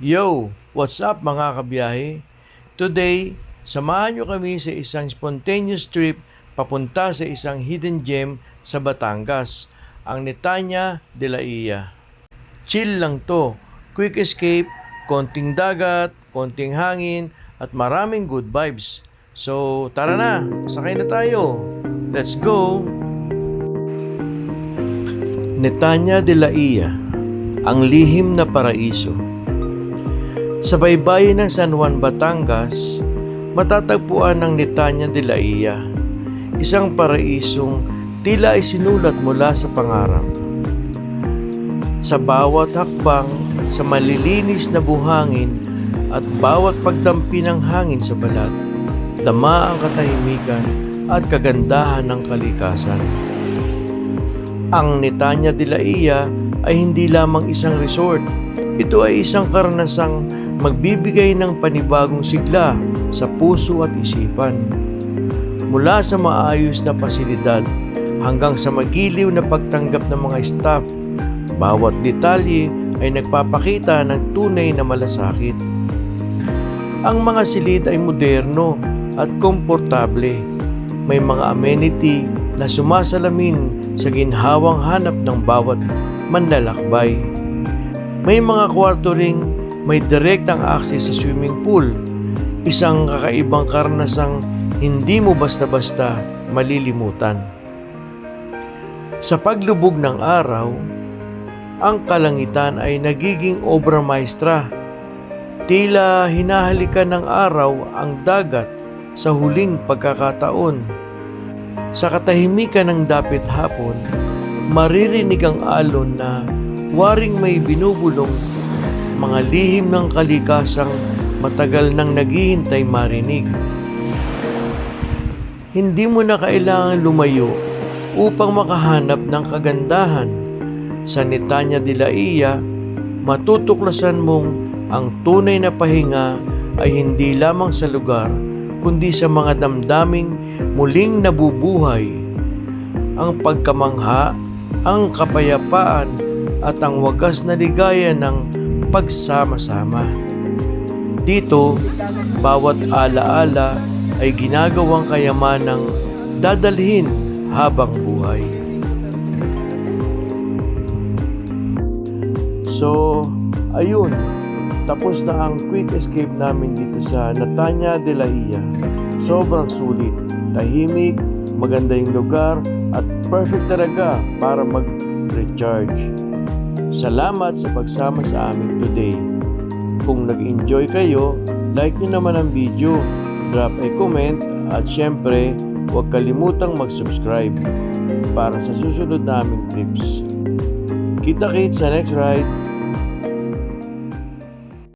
Yo! What's up mga kabiyahe? Today, samahan nyo kami sa isang spontaneous trip papunta sa isang hidden gem sa Batangas, ang Netanya de la Ia. Chill lang to, quick escape, konting dagat, konting hangin, at maraming good vibes. So tara na, sakay na tayo. Let's go! Netanya de la Ia, ang lihim na paraiso. Sa baybayin ng San Juan, Batangas, matatagpuan ang Netanya de la Ia, isang paraisong tila isinulat mula sa pangarap. Sa bawat hakbang, sa malilinis na buhangin at bawat pagdampi ng hangin sa balat, dama ang katahimikan at kagandahan ng kalikasan. Ang Netanya de la Ia ay hindi lamang isang resort. Ito ay isang karanasang magbibigay ng panibagong sigla sa puso at isipan. Mula sa maayos na pasilidad hanggang sa magiliw na pagtanggap ng mga staff, bawat detalye ay nagpapakita ng tunay na malasakit. Ang mga silid ay moderno at komportable. May mga amenity na sumasalamin sa ginhawang hanap ng bawat manlalakbay. May mga kwarto ring may direktang access sa swimming pool, isang kakaibang karanasang hindi mo basta-basta malilimutan. Sa paglubog ng araw, ang kalangitan ay nagiging obra maestra. Tila hinahalikan ng araw ang dagat sa huling pagkakataon. Sa katahimikan ng dapit hapon, maririnig ang alon na waring may binubulong, mga lihim ng kalikasang matagal nang naghihintay marinig. Hindi mo na kailangan lumayo upang makahanap ng kagandahan. Sa Netanya de la Ia, matutuklasan mong ang tunay na pahinga ay hindi lamang sa lugar, kundi sa mga damdaming muling nabubuhay. Ang pagkamangha, ang kapayapaan, at ang wagas na ligaya ng pagsama-sama. Dito, bawat alaala ay ginagawang kayamanang dadalhin habang buhay. So, ayun, tapos na ang quick escape namin dito sa Netanya de la Ia. Sobrang sulit, tahimik, maganda yung lugar, at perfect talaga para mag-recharge. Salamat sa pagsama sa amin today. Kung nag-enjoy kayo, like nyo naman ang video, drop a comment, at syempre, huwag kalimutang mag-subscribe para sa susunod naming trips. Kita-kits sa next ride!